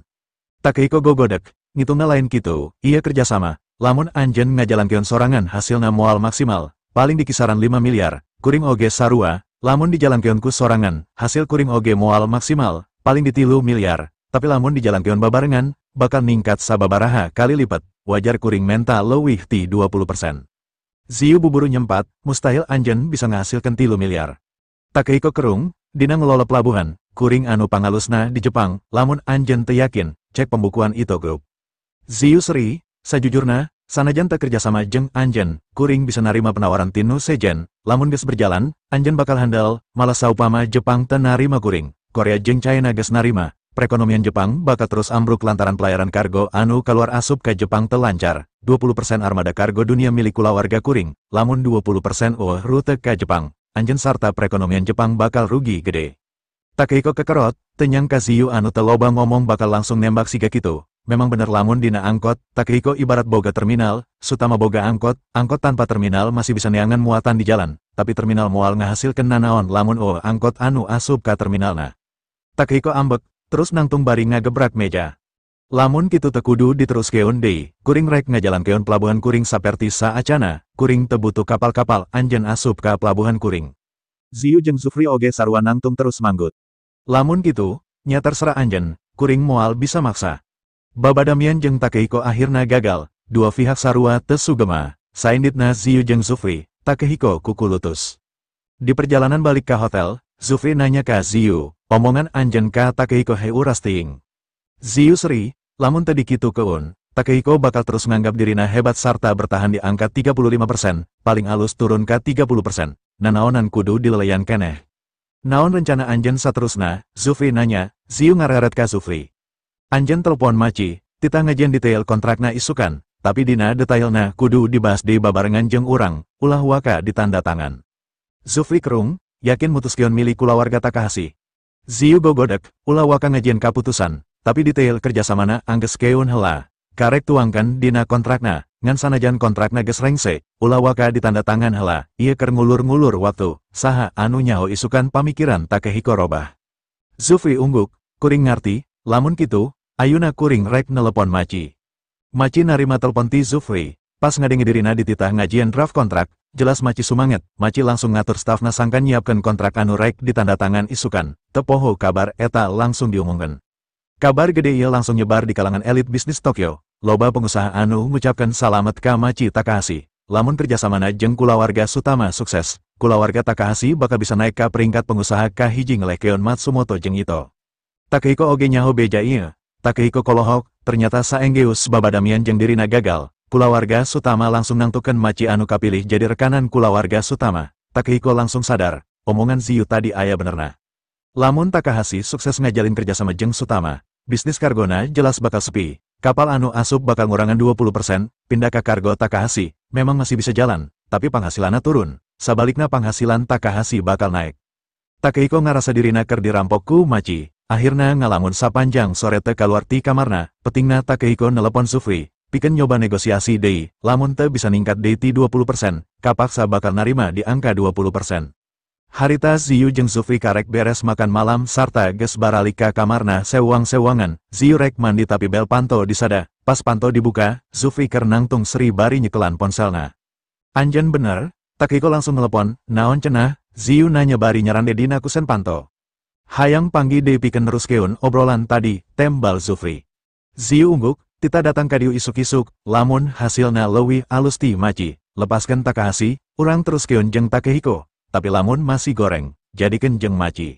Takehiko gogodek, ngitungna lain kitu, ieu kerjasama, lamun anjeun ngajalankeun sorangan hasilna moal maksimal, paling di kisaran 5 miliar, kuring oge sarua, lamun dijalankeun ku sorangan, hasil kuring oge moal maksimal, paling di 3 miliar, tapi lamun dijalankeun babarengan, bakal ningkat sababaraha kali lipat, wajar kuring menta leuwih ti 20%. Ziyu buburu nyempat, mustahil anjeun bisa ngahasilkeun 3 miliar. Takehiko kerung, dina ngelola pelabuhan, kuring anu pangalusna di Jepang, lamun anjeun teu yakin, cek pembukuan Ito Group. Ziyu seri, sajujurna, sanajan teu kerjasama jeung anjeun, kuring bisa narima penawaran tinu sejen, lamun geus berjalan, anjeun bakal handal, malah saupama Jepang teu narima kuring, Korea jeung China geus narima, perekonomian Jepang bakal terus ambruk lantaran pelayaran kargo anu kaluar asup ka Jepang teu lancar, 20% armada kargo dunia milik kulawarga kuring, lamun 20% rute ka Jepang, anjeun sarta perekonomian Jepang bakal rugi gede. Takehiko kekerot, teu nyangka Ziyu anu teu loba ngomong bakal langsung nembak siga kitu. Memang bener lamun dina angkot, Takehiko ibarat boga terminal, Sutama boga angkot, angkot tanpa terminal masih bisa neangan muatan di jalan, tapi terminal moal ngahasilkeun nanaon lamun angkot anu asup ka terminalna. Takehiko ambek, terus nangtung bari ngagebrak meja. Lamun kitu teu kudu diteruskeun deui, kuring rek ngajalankeun pelabuhan kuring saperti saacana, kuring teu butuh kapal-kapal anjeun asup ka pelabuhan kuring. Ziyu jeung Zufri oge sarua nangtung terus manggut. Lamun kitu, nya terserah anjeun, kuring moal bisa maksa. Babadamian jeung Takehiko akhirna gagal, dua pihak sarua teu sugema, sainditna Ziyu jeung Zufri, Takehiko kuku lutus. Di perjalanan balik ke hotel, Zufri nanya ka Ziyu, omongan anjeun ka Takehiko heuras teuing. Ziyu seri, lamun teu dikitu keun, Takehiko bakal terus nganggap dirina hebat sarta bertahan di angka 35%, paling alus turun ka 30%, nanaonan kudu dileleyan keneh. Naon rencana anjeun saterusna? Zufri nanya, Ziyu ngareret ka Zufri. Anjeun telepon maci, tita ngajian detail kontrakna isukan, tapi dina detailna kudu dibahas di babarengan jeung urang, ulah waka ditanda tangan. Zufri kerung, yakin mutuskeun milih kulawarga Takahashi. Ziyu gogodek, ulah waka ngajian kaputusan, tapi detail kerjasamana angges keun heula. Karek tuangkan dina kontrakna, ngan sanajan kontrak nages rengse, ulah waka ditanda tangan heula, ieu keur ngulur-ngulur waktu, saha anu nyaho isukan pamikiran Takehiko robah. Zufri ungguk, kuring ngarti, lamun kitu, ayuna kuring rek nelepon Machi. Machi narima telepon ti Zufri, pas ngadengi dirina dititah ngajian draft kontrak, jelas Machi sumanget, Machi langsung ngatur stafna sangkan nyiapkeun kontrak anu rek ditanda tangan isukan, teu poho kabar eta langsung diumumkeun. Kabar gede ieu langsung nyebar di kalangan elit bisnis Tokyo, loba pengusaha anu ngucapkeun salamet ka Machi Takahashi, lamun kerjasamana jeung kulawarga Sutama sukses, kulawarga Takahashi bakal bisa naik ka peringkat pengusaha kahiji ngelehkeun Matsumoto jeung Ito. Takehiko oge nyaho beja ieu. Takehiko kolohok, ternyata saenggeus babadamian jeung dirina gagal, kulawarga Sutama langsung nangtukeun Machi anu kapilih jadi rekanan kulawarga Sutama. Takehiko langsung sadar, omongan Ziyu tadi aya benerna. Lamun Takahashi sukses ngajalin kerjasama jeung Sutama, bisnis kargona jelas bakal sepi, kapal anu asup bakal ngurangan 20%, pindah ke kargo Takahashi, memang masih bisa jalan, tapi penghasilanna turun, sabalikna penghasilan Takahashi bakal naik. Takehiko ngarasa dirina keur dirampok ku Machi. Akhirna ngalamun sapanjang sore teu kaluar ti kamarna, petingna Takehiko nelepon Zufri, pikeun nyoba negosiasi deui, lamun teu bisa ningkat deui ti 20%, kapaksa bakal narima di angka 20%. Harita Ziyu jeung Zufri karek beres makan malam sarta geus baralik ka kamarna sewang-sewangan, Ziyu rek mandi tapi bel panto disada, pas panto dibuka, Zufri keur nangtung seri bari nyekelan ponselna. Anjeun bener, Takehiko langsung nelepon, naon cenah, Ziyu nanya bari nyarande dina kusen panto. Hayang panggi deui pikeun neruskeun obrolan tadi, tembal Zufri. Ziyu ungguk, tita datang ka dieu isuk-isuk, lamun hasilna leuwih alus ti Machi, lepaskeun Takahashi, urang teruskeun jeung Takehiko, tapi lamun masih goreng, jadikeun jeung Machi.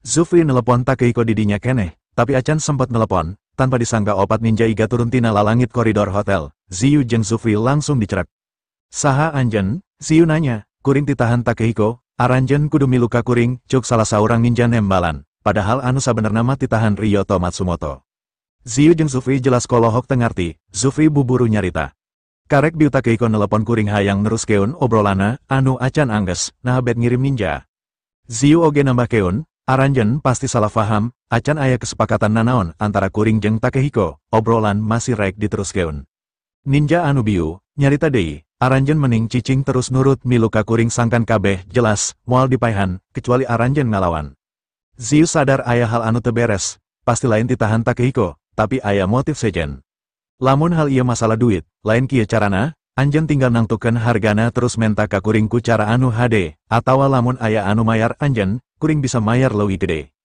Zufri nelepon Takehiko di dinya keneh, tapi acan sempat nelepon, tanpa disangka opat ninja iga turun tina lalangit koridor hotel, Ziyu jeung Zufri langsung dicerak. Saha anjeun? Ziyu nanya, kuring ditahan Takehiko. Aranjeun kudu milu ka kuring, cuk salah saurang ninja nembalan, padahal anu sabenerna mah ditahan Ryoto Matsumoto. Ziyu jeung Zufri jelas kolohok teu ngarti, Zufri buburu nyarita. Karek biu Takehiko nelepon kuring hayang neruskeun obrolana, anu acan angges, nah bet ngirim ninja. Ziyu oge nambah keun, aranjeun pasti salah faham, acan aya kesepakatan nanaon antara kuring jeung Takehiko, obrolan masih rek diteruskeun. Ninja anu biu, nyarita deui. Aranjeun mending cicing terus nurut milu ka kuring sangkan kabeh jelas, moal dipaihan, kecuali aranjeun ngalawan. Ziyu sadar aya hal anu teu beres, pasti lain ditahan Takehiko, tapi aya motif sejen. Lamun hal ieu masalah duit, lain kieu carana, anjeun tinggal nangtukeun hargana terus menta ka kuring ku cara anu hade, atawa lamun aya anu mayar anjeun, kuring bisa mayar leuwih gede.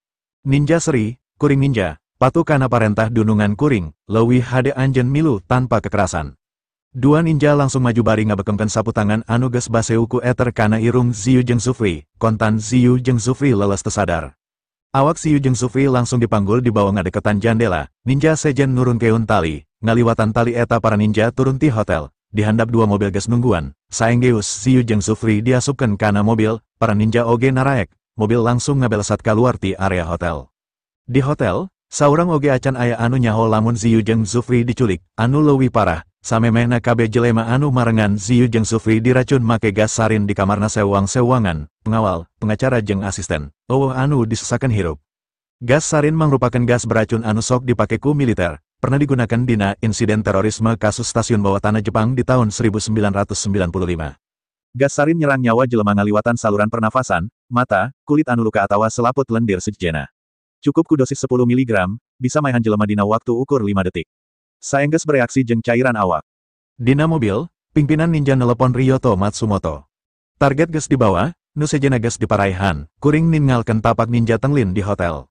Ninja seri, kuring ninja, patuh kana parentah dunungan kuring, leuwih hade anjeun milu tanpa kekerasan. Dua ninja langsung maju bari ngabekemkeun sapu tangan anu geus baseu ku eter kana irung Ziyu jeung Zufri, kontan Ziyu jeung Zufri leles teu sadar. Awak Ziyu jeung Zufri langsung dipanggul di bawah ngadeketan jandela, ninja sejen nurunkeun tali, ngaliwatan tali eta para ninja turun ti hotel, dihandap dua mobil geus nungguan, saenggeus Ziyu jeung Zufri diasupkeun kana mobil, para ninja oge naraek, mobil langsung ngabelesat kaluar ti area hotel. Di hotel, saurang oge acan aya anu nyaho lamun Ziyu jeung Zufri diculik, anu leuwih parah. Samemehna kabeh jelema anu marengan Ziyu jeung Zufri diracun make gas sarin di kamarna sewang-sewangan, pengawal, pengacara jeung asisten, anu disesakeun hirup. Gas sarin mangrupakeun gas beracun anu sok dipake ku militer, pernah digunakan dina insiden terorisme kasus stasiun bawah tanah Jepang di tahun 1995. Gas sarin nyerang nyawa jelema ngaliwatan saluran pernafasan, mata, kulit anu luka atawa selaput lendir sejena. Cukup ku dosis 10 mg, bisa maehan jelema dina waktu ukur 5 detik. Saenggeus bereaksi jeung cairan awak. Dina mobil, pimpinan ninja nelepon Ryoto Matsumoto. Target geus dibawa, nu sejenna geus diparaihan, kuring ninggalkeun tapak ninja tenglin di hotel.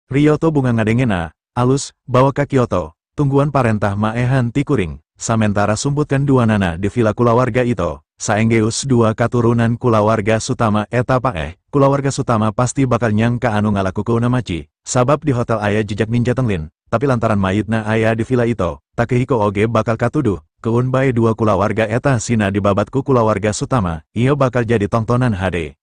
Ryoto bunga ngadengena, alus, bawa ka Kyoto, tungguan parentah maehan ti kuring, samentara sumputkeun duanana di villa kulawarga Ito. Saenggeus dua katurunan kulawarga Sutama eta paeh, kulawarga Sutama pasti bakal nyangka anu ngalakukeun Machi, sabab di hotel aya jejak ninja tenglin. Tapi lantaran mayitna aya di villa Ito, Takehiko oge bakal katuduh, keun bae dua kulawarga eta sina dibabat ku kulawarga Sutama, ieu bakal jadi tontonan HD.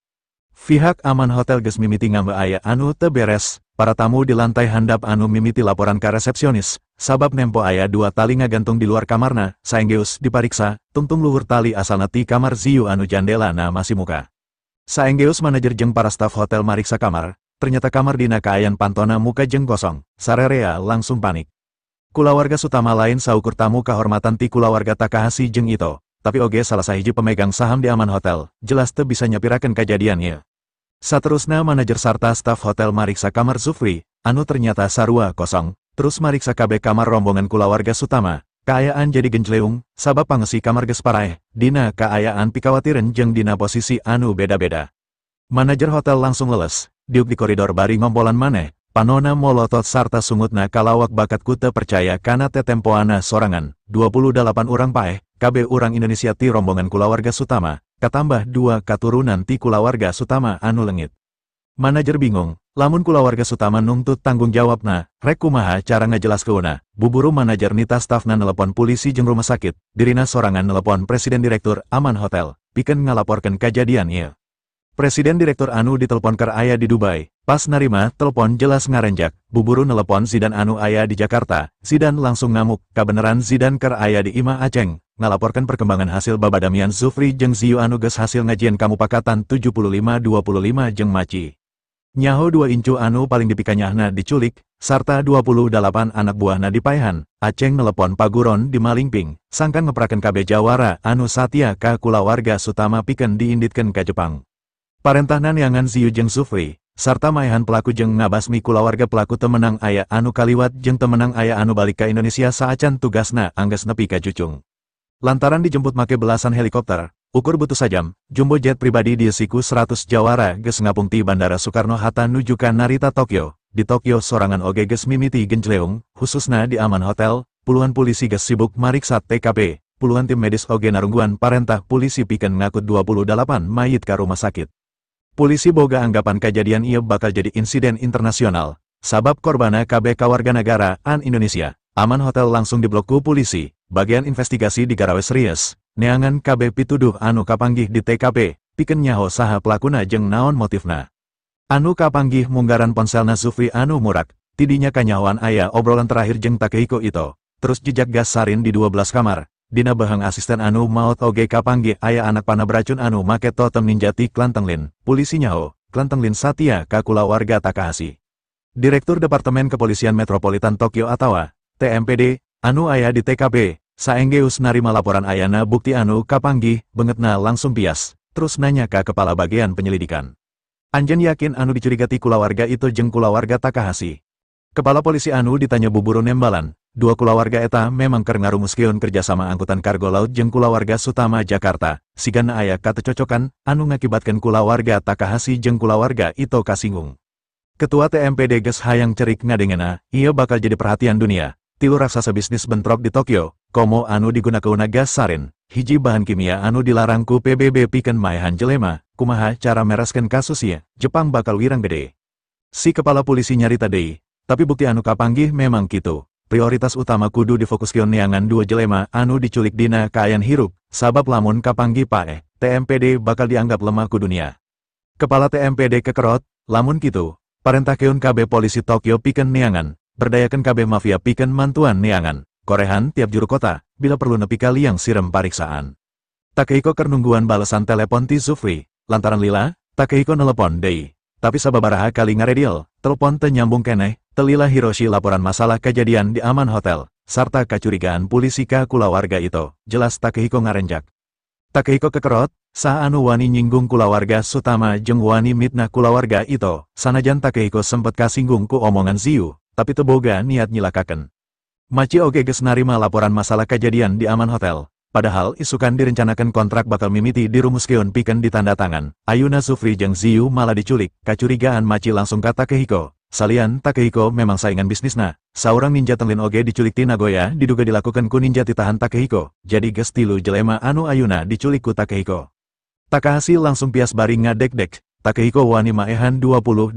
Pihak aman hotel geus mimiti ngambe aya anu teu beres, para tamu di lantai handap anu mimiti laporan ka resepsionis, sabab nempo aya dua tali ngagantung di luar kamarna, saenggeus dipariksa, tungtung luhur tali asalna ti kamar Ziyu anu jandelana masih muka. Saenggeus manajer jeung para staf hotel mariksa kamar, ternyata kamar dina kaayan pantona muka jeung kosong, sararea langsung panik. Kulawarga Sutama lain saukur tamu kehormatan ti kulawarga Takahashi jeung Ito, tapi oge salah sahiji pemegang saham di Aman Hotel, jelas teu bisa nyapirakeun kajadian ieu. Saterusna manajer sarta staf hotel mariksa kamar Zufri, anu ternyata sarua kosong, terus mariksa kabeh kamar rombongan kulawarga Sutama. Kaayaan jadi genjleung, sabab pangesi kamar geus paraeh, dina kaayaan pikawatireun jeung dina posisi anu beda-beda. Manajer hotel langsung leles, diuk di koridor bari ngompolan maneh, panona molotot sarta sungutna kalawak bakat ku teu percaya kana tetempoana sorangan, 28 urang paeh, kabeh urang Indonesia ti rombongan kulawarga Sutama, katambah 2 katurunan ti kulawarga Sutama anu leungit. Manajer bingung, lamun kulawarga Sutama nuntut tanggung jawabna, rek kumaha cara ngajelaskeunna. Buburu manajer nita stafna nelepon polisi jeung rumah sakit, dirina sorangan nelepon presiden direktur Aman Hotel, pikeun ngalaporkeun kajadian ieu. Presiden direktur anu ditelepon keur aya di Dubai, pas narima telepon jelas ngarenjak, buburu nelepon Zidan anu aya di Jakarta. Zidan langsung ngamuk, kabeneran Zidan keur aya di Imah Aceng, ngalaporkan perkembangan hasil babadamian Zufri jeung Ziyu anu geus hasil ngajieun kamupakatan 75-25 jeung Maci. Nyaho 2 incu anu paling dipikanyahna diculik, sarta 28 anak buahna dipaehan. Aceng nelepon paguron di Malingping, sangkan ngeprakeun kabeh jawara anu satya ka kulawarga Sutama pikeun diinditkeun ka Jepang. Parentahna neangan Ziyu jeung Zufri, sarta maehan pelaku jeung ngabasmi kulawarga pelaku temenang aya anu kaliwat jeung temenang aya anu balik ka Indonesia saacan tugasna angges nepi ka Jucung. Lantaran dijemput make belasan helikopter, ukur butuh sajam, jumbo jet pribadi diesiku 100 jawara geus ngapung ti Bandara Soekarno-Hatta nuju ka Narita Tokyo. Di Tokyo sorangan oge geus mimiti genjleung, khususna di Aman Hotel, puluhan polisi geus sibuk mariksa TKP, puluhan tim medis oge narungguan parentah polisi pikeun ngakut 28 mayit ka rumah sakit. Polisi boga anggapan kajadian ieu bakal jadi insiden internasional, sabab korbana kabeh kawarganagaraan Indonesia. Aman Hotel langsung diblok ku polisi, bagian investigasi digarawe serius. Neangan kabeh pituduh anu kapanggih di TKP, pikeun nyaho saha pelakuna jeung naon motifna. Anu kapanggih munggaran ponselna Zufri anu murak, tidinya kanyahoan aya obrolan terakhir jeung Takehiko Ito, terus jejak gas sarin di 12 kamar. Dina beheng asisten anu maot oge kapanggih aya anak panah beracun anu make totem ninja ti Klantenglin. Polisi nyaho, Klantenglin satya ka kulawarga Takahashi. Direktur Departemen Kepolisian Metropolitan Tokyo atawa TMPD, anu aya di TKP, saenggeus narima laporan ayana bukti anu kapanggih, bengetna langsung bias, terus nanya ka kepala bagian penyelidikan. Anjeun yakin anu dicurigati kulawarga itu jeung kulawarga Takahashi. Kepala polisi anu ditanya buburu nembalan, 2 kulawarga eta memang keur ngarumuskeun kerjasama angkutan kargo laut jeung kulawarga Sutama Jakarta, sigana aya katecocokan anu ngakibatkeun kulawarga Takahashi jeung kulawarga Ito kasinggung. Ketua TMPD geus hayang cerik ngadengena, ieu bakal jadi perhatian dunia. Tilu raksasa bisnis bentrok di Tokyo, komo anu digunakeunna gas sarin, hiji bahan kimia anu dilarang ku PBB pikeun maehan jelema, kumaha cara mereskeun kasus ieu, Jepang bakal wirang gede. Si kepala polisi nyarita deui, tapi bukti anu kapanggih memang kitu. Prioritas utama kudu difokuskeun neangan 2 jelema anu diculik dina kaayan hirup, sabab lamun kapanggih paeh, TMPD bakal dianggap lemah ku dunia. Kepala TMPD kekerot, lamun kitu, parentahkeun kabeh polisi Tokyo pikeun neangan, berdayakeun kabeh mafia pikeun mantuan neangan, korehan tiap juru kota, bila perlu nepi ka liang sirem pariksaan. Takehiko keur nungguan balesan telepon ti Zufri, lantaran lila, Takehiko nelepon deui. Tapi sababaraha kali ngarediel, telepon teu nyambung keneh, telila Hiroshi laporan masalah kejadian di Aman Hotel, sarta kacurigaan polisi ka kulawarga Ito, jelas Takehiko ngarenjak. Takehiko kekerot, saha anu wani nyinggung kulawarga Sutama jeung wani mitnah kulawarga Ito, sanajan Takehiko sempet kasinggung ku omongan Ziyu, tapi teu boga niat nyilakakeun. Maci oge geus narima laporan masalah kejadian di Aman Hotel. Padahal isukan direncanakan kontrak bakal mimiti dirumuskeun pikeun ditanda tangan. Ayeuna Zufri jeung Ziyu malah diculik, kacurigaan Maci langsung ka Takehiko. Salian Takehiko memang saingan bisnisna. Saurang ninja tenglin oge diculik ti Nagoya diduga dilakukan ku ninja titahan Takehiko. Jadi geus 3 jelema anu ayeuna diculik ku Takehiko. Takahashi langsung pias bari ngadek-dek. Takehiko wani maehan 28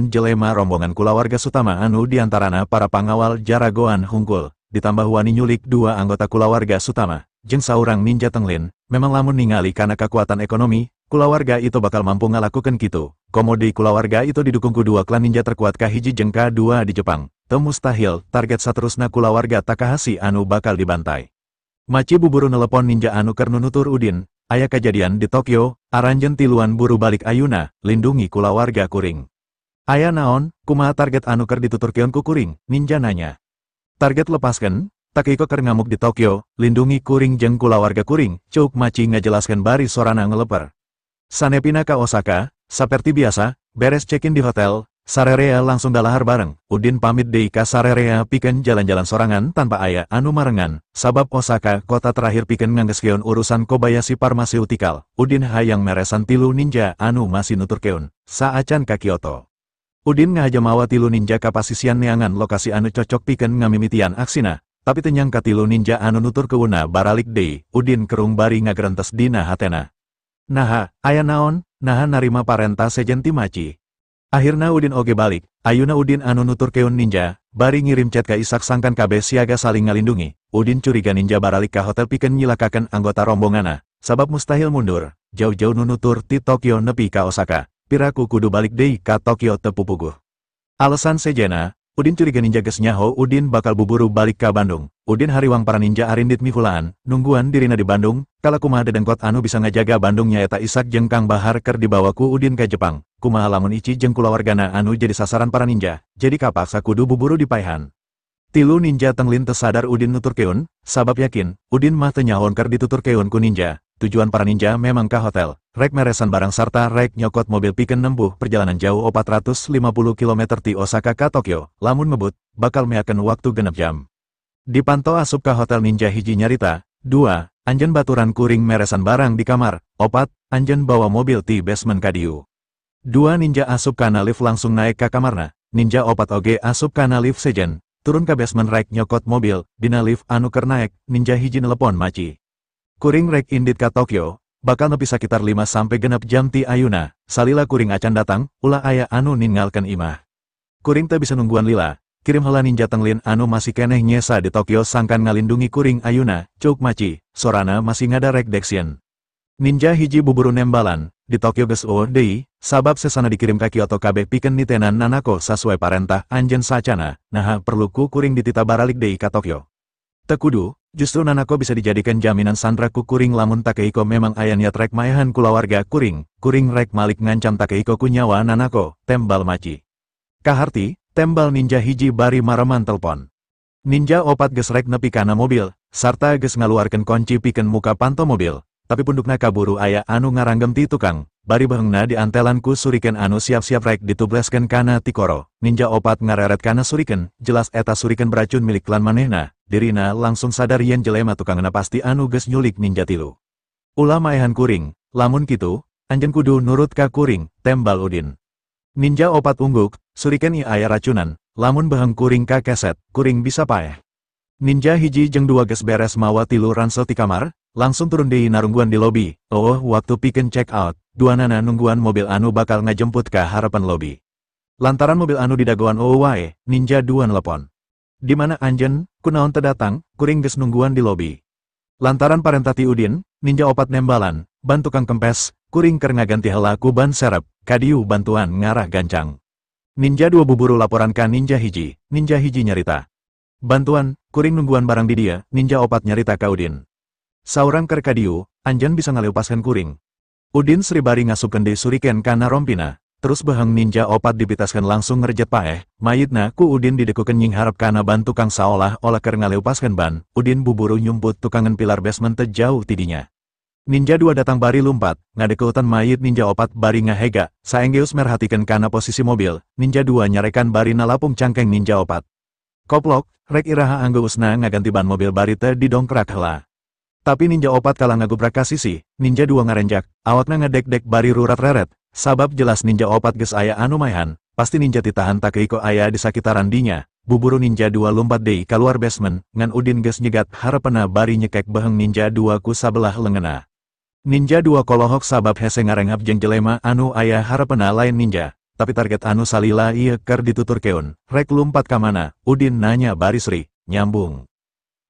jelema rombongan kulawarga Sutama anu diantarana para pangawal jaragoan hungkul. Ditambah wani nyulik 2 anggota kulawarga Sutama. Jeung saurang ninja tenglin, memang lamun ningali kana kekuatan ekonomi, kulawarga itu bakal mampu ngalakukeun kitu. Komodi kulawarga itu didukung ku 2 klan ninja terkuat kahiji jeung ka-2 di Jepang. Teu mustahil target saterusna kulawarga Takahashi anu bakal dibantai. Maci buburu nelepon ninja anu keur nunutur Udin, aya kejadian di Tokyo, aranjeun tiluan buru balik ayeuna, lindungi kulawarga kuring. Aya naon, kumaha target anu keur dituturkeun ku kuring? Ninja nanya. Target lepaskan, Takehiko keur ngamuk di Tokyo, lindungi kuring jeung kulawarga kuring, Ceuk Machi ngajelaskan bari sorana ngeleper. Sanepina ka Osaka, saperti biasa, beres check-in di hotel, sarerea langsung dalahar bareng. Udin pamit deui ka sarerea pikeun jalan-jalan sorangan tanpa aya anu marengan, sabab Osaka kota terakhir pikeun nganggeskeun urusan Kobayashi Pharmaceutical. Udin hayang meresan tilu ninja anu masih nuturkeun, saacan ka Kyoto. Udin ngahaja mawa tilu ninja ka pasisian neangan lokasi anu cocok pikeun ngamimitian aksina. Tapi tenyang katilu ninja anu nutur keuna baralik deui, Udin kerung bari ngagrentes dina hatena. Naha, aya naon, naha narima parenta sejen ti Machi. Akhirna Udin oge balik, ayeuna Udin anu nuturkeun ninja, bari ngirim chat ka Isak sangkan kabeh siaga saling ngalindungi. Udin curiga ninja baralik ka hotel pikeun nyilakakeun anggota rombonganna, sabab mustahil mundur, jauh-jauh nu nutur ti Tokyo nepi ka Osaka, piraku kudu balik deui ka Tokyo teu pupuguh. Alasan sejena, Udin curiga ninja geus nyaho Udin bakal buburu balik ka Bandung. Udin hariwang para ninja arindit mihulaan, nungguan dirina di Bandung, kala kumaha dedengkot anu bisa ngajaga Bandung nyaeta Isak jeung Kang Bahar keur dibawa ku Udin ka Jepang. Kumaha lamun Ichi jeung kulawargana anu jadi sasaran para ninja, jadi kapaksa kudu buburu di paehan. Tilu ninja tenglin teu sadar Udin nuturkeun, sabab yakin, Udin mah teu nyahon keur dituturkeun ku ninja. Tujuan para ninja memang ka hotel, rek meresan barang sarta rek nyokot mobil pikeun nempuh perjalanan jauh 450 km ti Osaka ka Tokyo. Lamun ngebut, bakal meakeun waktu 6 jam. Dipantau asup ka hotel ninja hiji nyarita, 2, anjeun baturan kuring meresan barang di kamar, 4, anjeun bawa mobil ti basement ka dieu. 2 ninja asup kana lift langsung naik ka kamarna, ninja 4 oge asup kana lift sejen, turun ka basement rek nyokot mobil, dina lift anu keur naek, ninja hiji nelepon Machi. Kuring rek indit ka Tokyo, bakal nepi sakitar 5-6 jam ti ayuna, salila kuring acan datang, ulah aya anu ninggalkeun imah. Kuring teu bisa nungguan lila, kirim heula ninja tenglin anu masih keneh nyesa di Tokyo sangkan ngalindungi kuring ayuna, Ceuk Machi, sorana masih ngadarek deksieun. Ninja hiji buburu nembalan, di Tokyo geus eueuh deui, sabab sesana dikirim ka Kyoto kabeh pikeun nitenan Nanako sasuai parentah anjeun sacana, naha perlu ku kuring ditita baralik deui ka Tokyo. Teu kudu, justru Nanako bisa dijadikan jaminan sandra ku kuring lamun Takehiko memang aya niat rek maehan kulawarga kuring, kuring rek malik ngancam Takehiko ku nyawa Nanako, tembal Machi. Kaharti, tembal ninja hiji bari mareman telpon. Ninja 4 geus rek nepi kana mobil, sarta geus ngaluarkeun kunci pikeun muka panto mobil, tapi pundukna kaburu aya anu ngaranggem ti tukang, bari beheungna diantelan ku suriken anu siap-siap rek ditubleskeun kana ti koro. Ninja 4 ngareret kana suriken, jelas eta suriken beracun milik klan manehna. Dirina langsung sadar yen jelema tukangna pasti anu geus nyulik ninja tilu. Ulah maehan kuring, lamun kitu, anjeun kudu nurut ka kuring, tembal Udin. Ninja 4 ungguk, suriken ieu aya racunan, lamun beheung kuring ka keset, kuring bisa paeh. Ninja hiji jeung 2 geus beres mawa tilu ransel ti kamar, langsung turun deui narungguan di lobi. Waktu pikeun check out, duanana nungguan mobil anu bakal ngajemput ka harapan lobi. Lantaran mobil anu didagoan wae, ninja 2 nelepon. Di mana anjeun, kunaon teu datang, kuring geus nungguan di lobi. Lantaran parentah ti Udin, ninja 4 nembalan, ban tukang kempes, kuring keur ngaganti heula ku ban serep, kadieu bantuan ngarah gancang. Ninja 2 buburu laporan ka ninja hiji nyarita. Bantuan, kuring nungguan barang di dia, ninja 4 nyarita ka Udin. Saurang keur kadieu, anjeun bisa ngaleupaskeun kuring. Udin sribari ngasupkeun deui suriken kana rompina. Terus beheung ninja 4 dipitaskeun langsung ngerjet paeh, mayitna ku Udin didekukeun nying harap kana ban tukang saolah-olah keur ngaleupaskeun ban. Udin buburu nyumput tukangan pilar basement teu jauh tidinya. Ninja 2 datang bari lumpat, ngadekeutan mayit ninja 4 bari ngahega, saenggeus merhatikeun kana posisi mobil, ninja 2 nyarekan bari nalapung cangkeng ninja 4. Koplok, rek iraha anggeusna ngaganti ban mobil bari teu didongkrak heula. Tapi ninja 4 kala ngagubrak ka sisi, ninja 2 ngarenjak, awakna ngedek-dek bari rurat reret. Sabab jelas ninja 4 geus aya anu maehan, pasti ninja titahan Takehiko aya di sakitaran dinya. Buburu ninja 2 lompat deui kaluar basement, ngan Udin geus nyegat hareupna bari nyekek beheung ninja 2 ku sabelah leungeunna. Ninja 2 kolohok sabab hese ngarenghap jeung jelema anu aya hareupna lain ninja, tapi target anu salila ieu keur dituturkeun, rek lumpat ka mana, Udin nanya bari sri, nyambung.